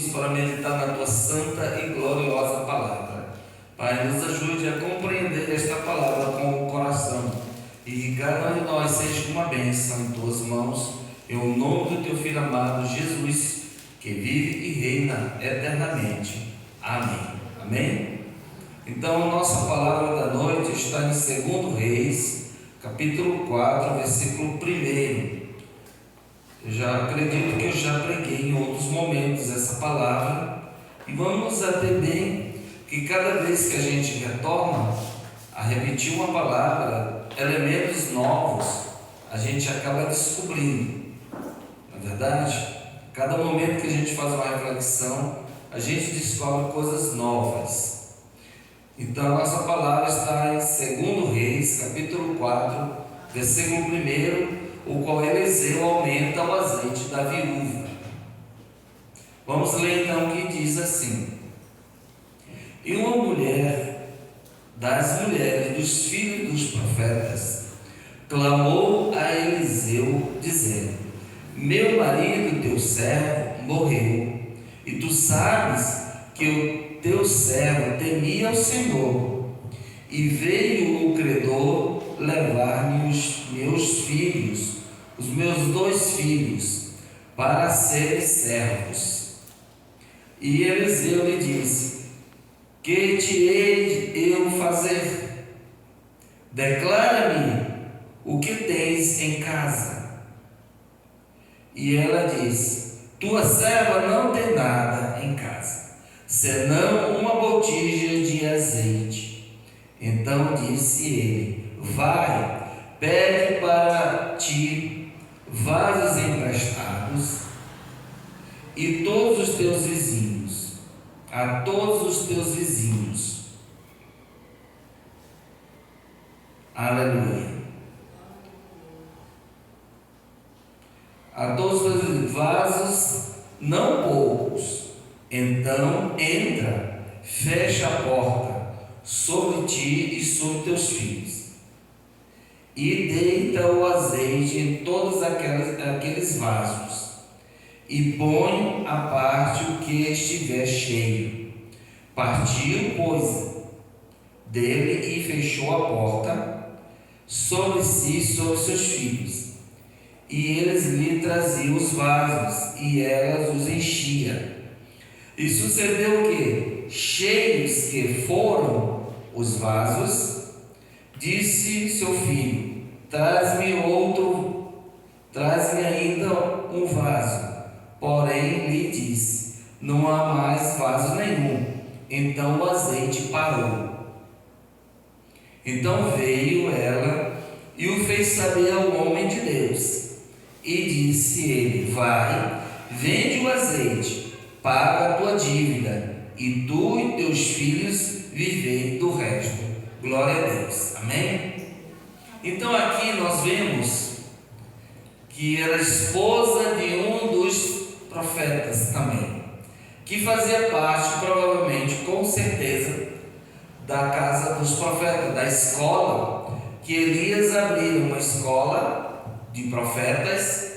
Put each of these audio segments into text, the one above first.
juntos para meditar na tua santa e gloriosa palavra. Pai, nos ajude a compreender esta palavra com o coração e que cada um de nós seja uma bênção em tuas mãos, em o nome do teu Filho amado Jesus, que vive e reina eternamente. Amém. Amém? Então, nossa palavra da noite está em 2 Reis, capítulo 4, versículo 1. Eu já acredito que eu já preguei em outros momentos essa palavra, e vamos atender que cada vez que a gente retorna a repetir uma palavra, elementos novos a gente acaba descobrindo. Na verdade, cada momento que a gente faz uma reflexão, a gente descobre coisas novas. Então, a nossa palavra está em 2 Reis, capítulo 4, versículo 1, o qual Eliseu aumenta o azeite da viúva. Vamos ler então o que diz assim: E uma mulher das mulheres dos filhos dos profetas clamou a Eliseu, dizendo: Meu marido, teu servo, morreu, e tu sabes que o teu servo temia o Senhor, e veio o credor levar-me os meus filhos, os meus 2 filhos, para serem servos. E Eliseu lhe disse: Que te hei eu fazer? Declara-me o que tens em casa. E ela disse: Tua serva não tem nada em casa, senão uma botija de azeite. Então disse ele: Vai, pede para ti vasos emprestados e todos os teus vizinhos, a todos os teus vizinhos. Aleluia. A todos os teus vasos, não poucos. Então entra, fecha a porta sobre ti e sobre teus filhos, e deita o azeite em todos aqueles vasos, e põe à parte o que estiver cheio. Partiu, pois, dele e fechou a porta sobre si e sobre seus filhos. E eles lhe traziam os vasos, e ela os enchia. E sucedeu que, cheios que foram os vasos, disse seu filho: Traz-me ainda um vaso. Porém lhe disse: Não há mais vaso nenhum. Então o azeite parou. Então veio ela e o fez saber ao homem de Deus. E disse ele: Vai, vende o azeite, paga a tua dívida, e tu e teus filhos vivei do resto. Glória a Deus. Amém? Então aqui nós vemos que era esposa de um dos profetas também, que fazia parte, provavelmente, com certeza, da casa dos profetas, da escola, que Elias abriu uma escola de profetas,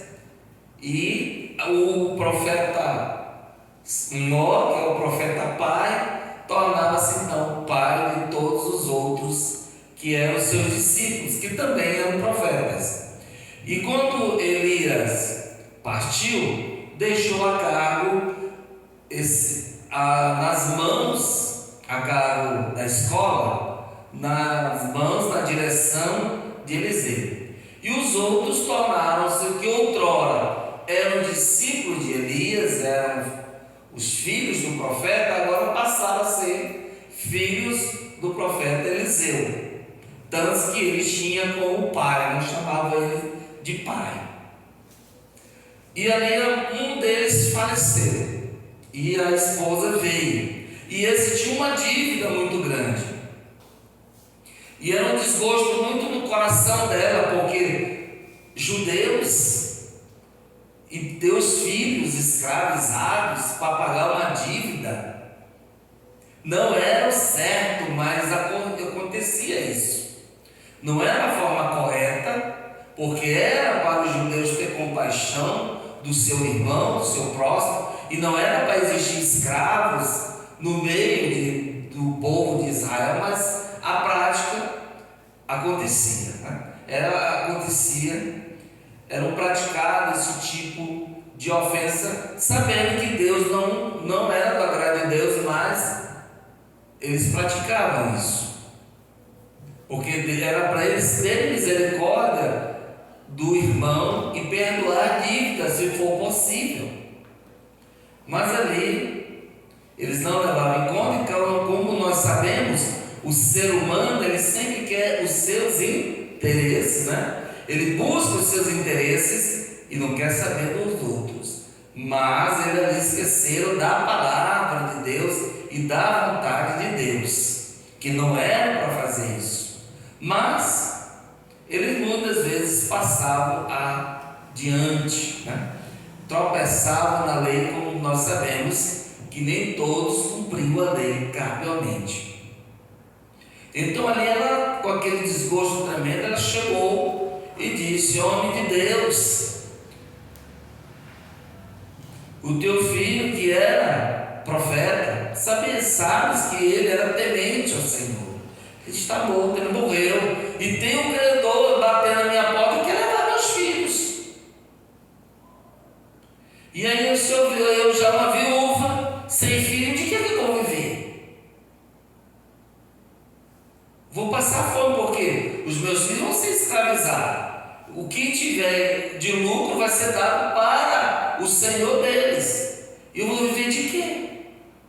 e o profeta Nó, que é o profeta pai, tornava-se então pai de todos os outros que eram seus discípulos, que também eram profetas. E quando Elias partiu, deixou a cargo nas mãos, a cargo da escola, nas mãos, na direção de Eliseu. E os outros tornaram-se o que outrora eram discípulos de Elias, eram os filhos do profeta, agora passaram a ser filhos do profeta Eliseu. Tanto que ele tinha como pai, não chamava ele de pai. E ali um deles faleceu, e a esposa veio, e esse tinha uma dívida muito grande. E era um desgosto muito no coração dela, porque judeus e teus filhos escravizados para pagar uma dívida não era o certo, mas acontecia isso. Não era a forma correta, porque era para os judeus ter compaixão do seu irmão, do seu próximo, e não era para existir escravos no meio do povo de Israel, mas a prática acontecia, né? Eram praticados esse tipo de ofensa, sabendo que Deus não era do agrado de Deus, mas eles praticavam isso, porque era para eles terem misericórdia do irmão e perdoar dívidas se for possível. Mas ali eles não levavam em conta. Então, como nós sabemos, o ser humano ele sempre quer os seus interesses, né? Ele busca os seus interesses e não quer saber dos outros. Mas eles ali esqueceram da palavra de Deus e da vontade de Deus, que não era para fazer isso. Mas eles muitas vezes passavam adiante, né? Tropeçavam na lei, como nós sabemos que nem todos cumpriam a lei cabalmente. Então ali ela, com aquele desgosto tremendo, ela chegou e disse: homem de Deus, o teu filho que era profeta, sabes que ele era temente ao Senhor, ele está morto, ele morreu, e tem um credor batendo na minha porta e quer levar meus filhos. E aí o Senhor viu eu já uma viúva sem filho, de que eu vou viver? Vou passar fome, porque os meus filhos vão ser escravizados. O que tiver de lucro vai ser dado para o Senhor deles. Eu vou viver de quê?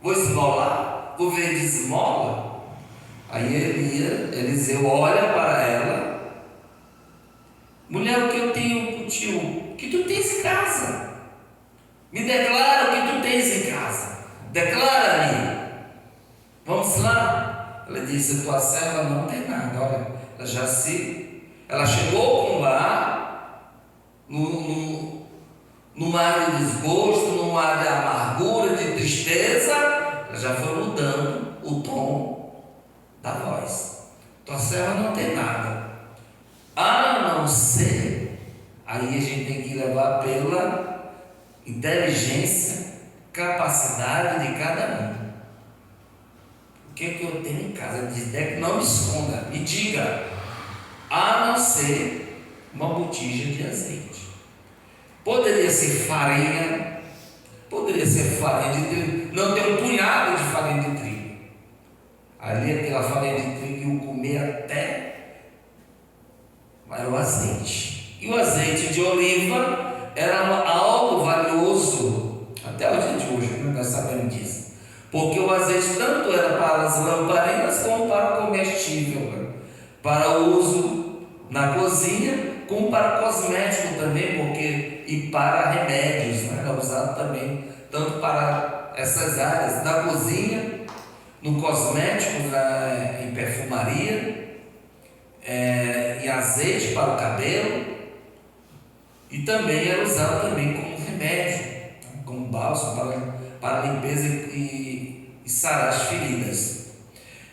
Vou esmolar? Vou viver de esmola? Aí Eliseu olha para ela: mulher, o que eu tenho contigo? O que tu tens em casa? Me declara o que tu tens em casa. Declara-me. Vamos lá. Ela disse: tua serva não tem nada. Olha, ela chegou com lá numa área de desgosto, numa área de amargura, de tristeza. Ela já foi mudando o tom da voz. Tua serva não tem nada, a não ser. Aí a gente tem que levar pela inteligência, capacidade de cada um. O que é que eu tenho em casa? Diz: não me esconda, me diga, a não ser uma botija de azeite. Poderia ser farinha, poderia ser farinha de trigo. Não, tem um punhado de farinha de trigo. Ali aquela farinha de trigo eu comer até, era o azeite. E o azeite de oliva era algo valioso até o dia de hoje, né? Nós sabemos disso, porque o azeite tanto era para as lamparinas como para o comestível, né? Para o uso na cozinha, como para cosmético também, e para remédios, né? Era usado também tanto para essas áreas da cozinha, no cosmético, em perfumaria, em azeite para o cabelo. E também era usado também como remédio, como bálsamo para limpeza e sarar as feridas.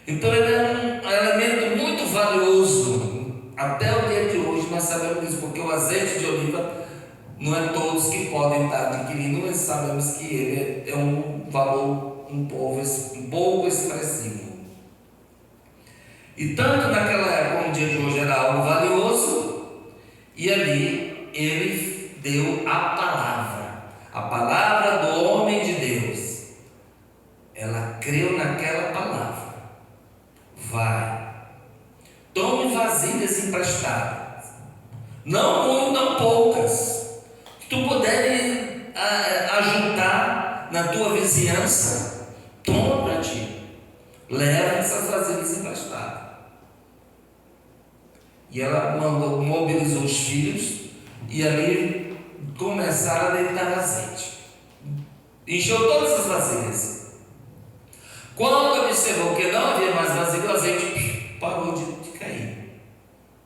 Então ele é um elemento muito valioso. Até o dia de hoje nós sabemos isso, porque o azeite de oliva não é todos que podem estar adquirindo, mas sabemos que ele é um valor um pouco expressivo. E tanto naquela época como no dia de hoje era algo valioso, e ali ele deu a palavra do homem de Deus. Ela creu naquela palavra. Vai, tome vasilhas emprestadas, não poucas, que tu puder ajuntar na tua vizinhança, toma para ti, leva essas vasilhas emprestadas. E ela mobilizou os filhos, e ali começaram a deitar azeite. Encheu todas as vasilhas. Quando observou que não havia mais vasilha, o azeite parou de cair.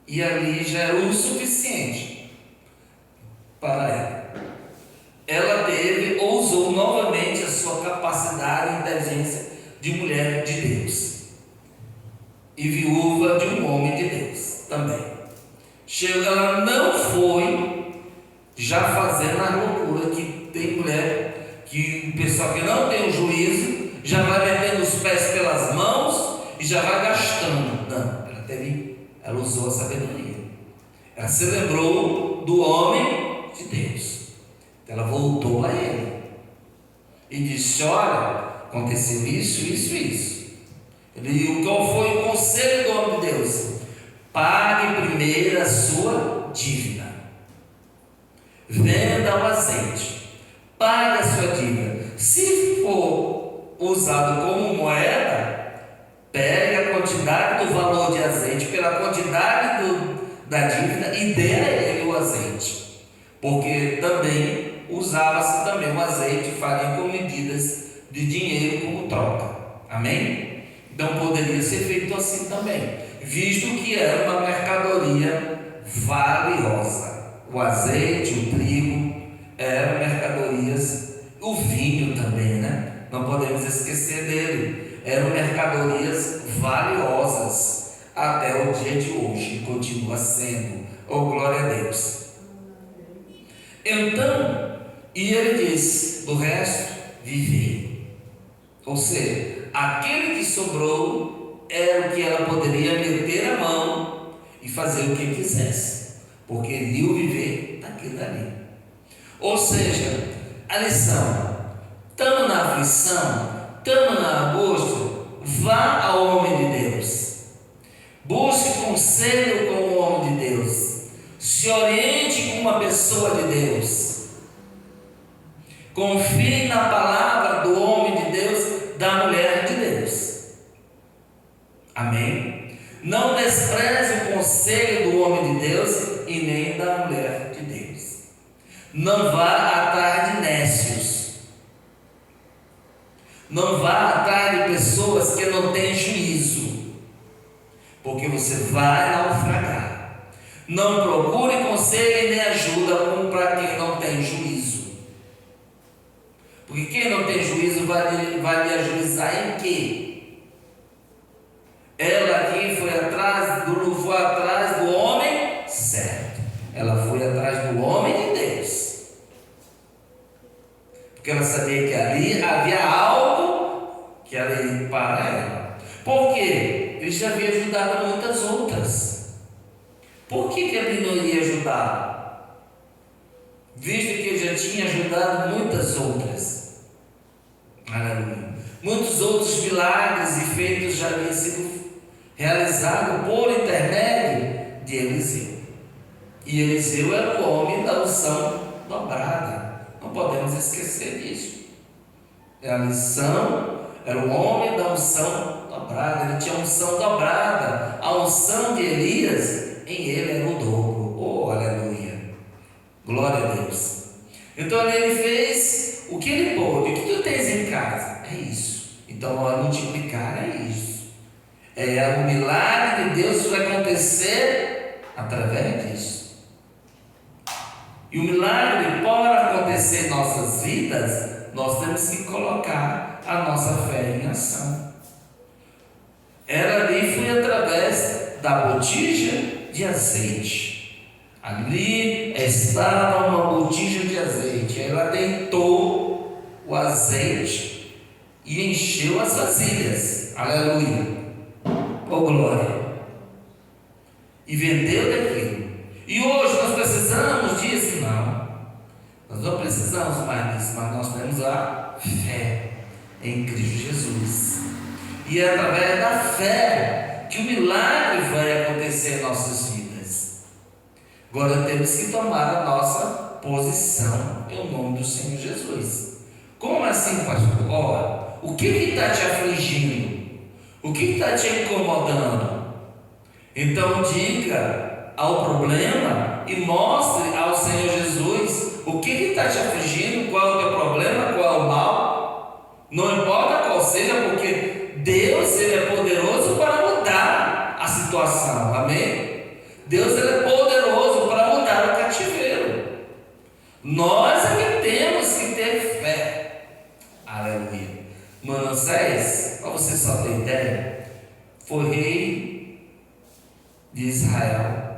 E ali já era o suficiente para ela. Ela usou novamente a sua capacidade e inteligência de mulher de Deus. E viúva de um homem de Deus também. Ela não foi já fazendo a loucura que tem mulher que juízo, já vai metendo os pés pelas mãos e já vai gastando. Não, ela usou a sabedoria. Ela se lembrou do homem de Deus. Ela voltou a ele e disse: olha, aconteceu isso, isso, isso. Qual foi o conselho do homem de Deus? Pague primeiro a sua dívida, venda o azeite, pague a sua dívida. Se for usado como moeda, pegue a quantidade do valor de azeite pela quantidade da dívida e dê a ele o azeite, porque também usava-se também o azeite e farinha com medidas de dinheiro como troca. Amém? Então poderia ser feito assim também, visto que era uma mercadoria valiosa. O azeite, o trigo eram mercadorias, o vinho também, né? Não podemos esquecer dele. Eram mercadorias valiosas até o dia de hoje, e continua sendo. Oh, glória a Deus. Então, e ele diz: do resto, vivei. Ou seja, aquele que sobrou era o que ela poderia meter a mão e fazer o que quisesse, porque ele ia viver daquilo ali. Ou seja, a lição: estando na aflição, estando na angústia, vá ao homem de Deus, busque conselho com o homem de Deus, se oriente com uma pessoa de Deus, confie na palavra do homem de Deus, da mulher de Deus. Amém? Não despreze o conselho do homem de Deus e nem da mulher de Deus. Não vá atrás de nécios. Não vá atrás de pessoas que não têm juízo, porque você vai naufragar. Não procure conselho e nem ajuda para quem não tem juízo, porque quem não tem juízo vai lhe ajuizar em quê? Ela aqui foi atrás do homem certo, ela foi atrás do homem de Deus, porque ela sabia que ali havia algo que era para ela. Por quê? Ele já havia ajudado muitas outras. Por que ele não iria ajudar? Visto que ele já tinha ajudado muitas outras. Aleluia. Muitos outros milagres e feitos já haviam sido realizados por intermédio de Eliseu. E Eliseu era o homem da unção dobrada. Não podemos esquecer disso. A lição era o homem da unção dobrada. Ele tinha unção dobrada. A unção de Elias, em ele era o dobro. Oh, aleluia. Glória a Deus. Então ele fez o que ele pôde. O que tu tens em casa? É isso. Então, multiplicar é isso. O milagre de Deus vai acontecer através disso. E o milagre, para acontecer em nossas vidas, nós temos que colocar a nossa fé em ação. Ela ali foi através da botija de azeite. Ali estava uma botija de azeite. Ela deitou o azeite e encheu as vasilhas. Aleluia. Oh, glória. E vendeu daquilo. E hoje nós precisamos disso? Não. Nós não precisamos mais disso, mas nós temos a fé em Cristo Jesus. E é através da fé que o milagre vai acontecer em nossas vidas. Agora temos que tomar a nossa posição em nome do Senhor Jesus. Como assim, pastor? Ora, o que está te afligindo? O que está te incomodando? Então diga ao problema e mostre ao Senhor Jesus o que está te afligindo, qual é o teu problema, qual é o mal. Não importa qual seja, porque Deus, Ele é poderoso para mudar a situação. Amém? Deus, Ele é poderoso para mudar o cativeiro. Nós é que temos que ter fé. Aleluia. Manassés, para você só ter ideia, foi rei de Israel.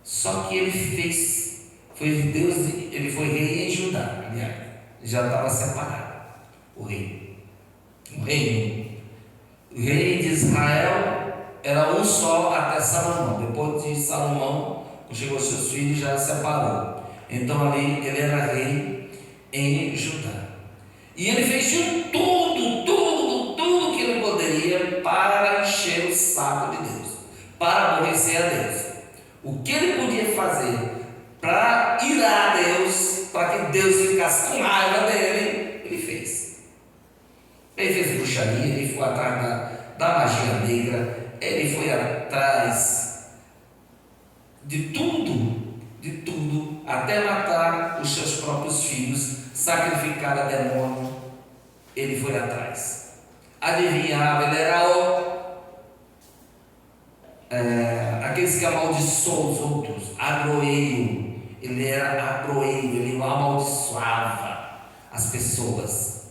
Só que ele foi rei em Judá, aliás, já estava separado. o rei. O reino. O rei de Israel era um só até Salomão. Depois de Salomão, quando chegou aos seus filhos, já separou. Então ali ele era rei em Judá. E ele fez de tudo que ele poderia para encher o saco de Deus, para aborrecer a Deus. O que ele podia fazer para irar a Deus, para que Deus ficasse com raiva dele, ele fez. Ele fez bruxaria, ele foi atrás da magia negra, ele foi atrás de tudo, até matar os seus próprios filhos, sacrificar a demônio. Ele foi atrás. Adivinhava, ele era aqueles que amaldiçoam os outros, agroeiro. Ele era agroeiro, ele amaldiçoava as pessoas.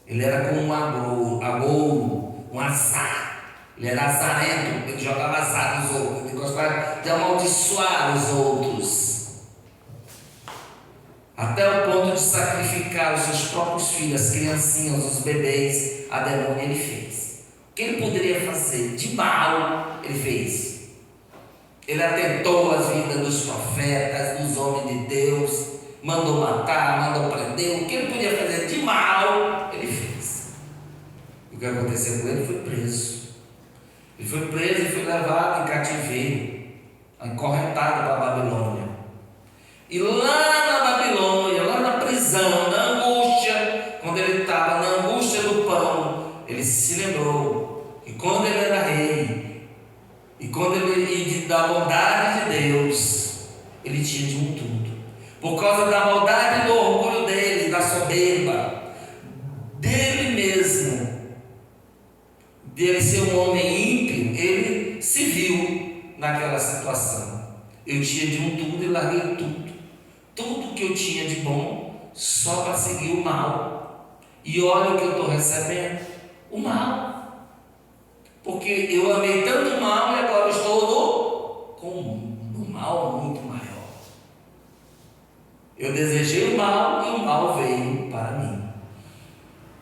Ele era como um agouro, um azar. Ele era azarento, ele jogava azar nos outros, ele gostava de amaldiçoar os outros. Até o ponto de sacrificar os seus próprios filhos, as criancinhas, os bebês, a demônio ele fez. O que ele poderia fazer de mal, ele fez. Ele atentou as vidas dos profetas, dos homens de Deus, mandou matar, mandou prender. O que ele podia fazer de mal, ele fez. O que aconteceu com ele? Foi preso. Ele foi preso e foi levado em cativeiro, encorrentado para a Babilônia. E lá na Babilônia, lá na prisão, na angústia, quando ele estava na angústia do pão, ele se lembrou que quando ele era rei, e da bondade de Deus, ele tinha de um tudo. Por causa da maldade e do orgulho dele, da soberba, dele mesmo, dele ser um homem ímpio, ele se viu naquela situação. Eu tinha de um tudo e larguei tudo que eu tinha de bom, só para seguir o mal. E olha o que eu estou recebendo: o mal. Porque eu amei tanto o mal e agora estou com um mal muito maior. Eu desejei o mal e o mal veio para mim.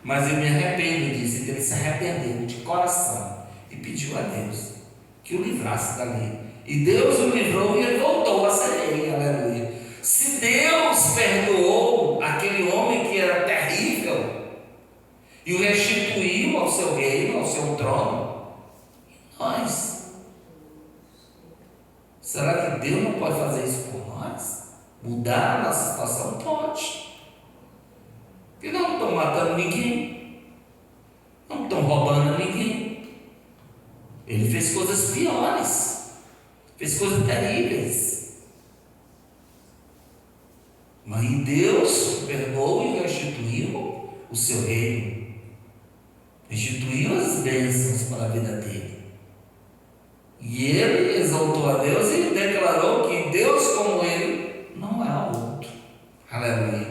Mas eu me arrependo disso. Então ele se arrependeu de coração e pediu a Deus que o livrasse dali. E Deus o livrou e ele voltou a ser rei. Aleluia. Se Deus perdoou aquele homem que era terrível e o restituiu ao seu reino, ao seu trono, nós, será que Deus não pode fazer isso por nós? Mudar a nossa situação? Pode. Porque não estão matando ninguém, não estão roubando ninguém. Ele fez coisas piores, fez coisas terríveis. Mas Deus perdoou e restituiu o seu reino, restituiu as bênçãos para a vida dele. E ele exaltou a Deus e declarou que Deus como ele não há outro. Aleluia.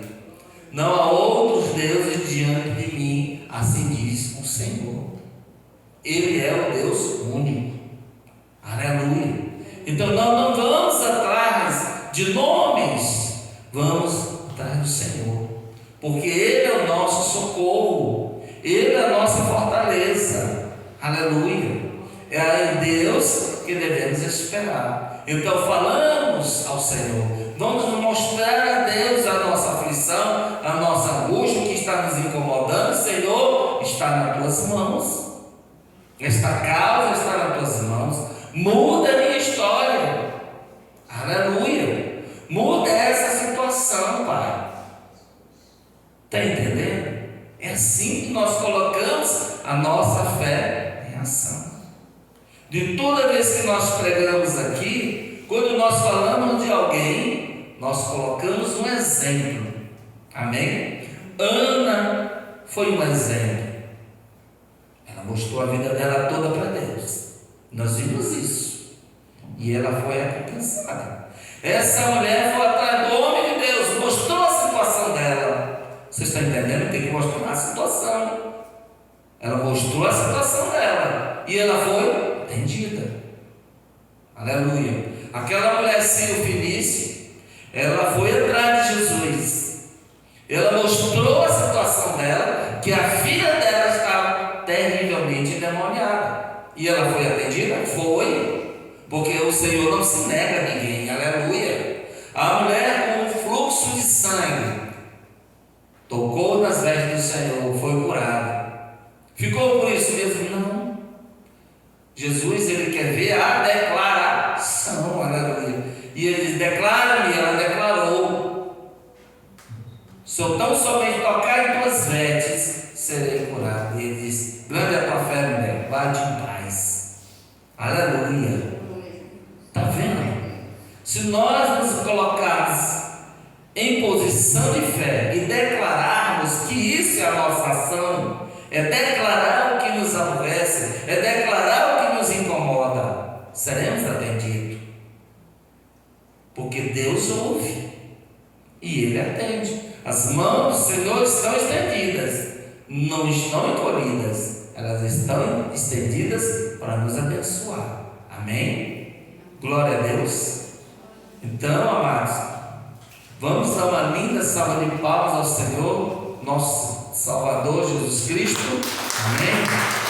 Não há outros deuses diante de mim, assim diz o Senhor. Ele é o Deus único. Aleluia. Então nós não vamos atrás de nomes, vamos atrás do Senhor, porque Ele é o nosso socorro, Ele é a nossa fortaleza. Aleluia. É em Deus que devemos esperar. Então falamos ao Senhor, vamos mostrar a Deus a nossa aflição, a nossa angústia, o que está nos incomodando. Senhor, está nas tuas mãos. Esta causa está nas tuas mãos. Muda a minha história. Aleluia. Muda essa situação, Pai. Está entendendo? É assim que nós colocamos a nossa fé em ação. De toda vez que nós pregamos aqui, quando nós falamos de alguém, nós colocamos um exemplo. Amém? Ana foi um exemplo. Ela mostrou a vida dela toda para Deus. Nós vimos isso. E ela foi recompensada. Essa mulher foi atrás do homem de Deus, mostrou a situação dela. Vocês estão entendendo? Tem que mostrar a situação. Ela mostrou a situação dela. E ela foi atendida. Aleluia. Aquela mulher sírio-fenícia, ela foi atrás de Jesus. Ela mostrou a situação dela, que a filha dela estava terrivelmente endemoniada. E ela foi atendida? Foi, porque o Senhor não se nega a ninguém, aleluia. A mulher com um fluxo de sangue tocou nas vestes do Senhor, foi curada. Ficou por isso mesmo? Não. Jesus, ele quer ver a declaração, aleluia. E ele diz: declara-me, ela declarou: se eu tão somente tocar em tuas vestes, serei curado. E ele diz: grande é a tua fé, mulher, vai-te em paz. Aleluia. Está vendo? Se nós nos colocarmos em posição de fé e declararmos que isso é a nossa ação, é declarar o que nos aborrece, é declarar o que nos incomoda, seremos atendidos. Porque Deus ouve e Ele atende. As mãos do Senhor estão estendidas, não estão encolhidas, elas estão estendidas para nos abençoar. Amém? Glória a Deus. Então, amados, vamos dar uma linda salva de palmas ao Senhor, nosso Salvador Jesus Cristo. Amém?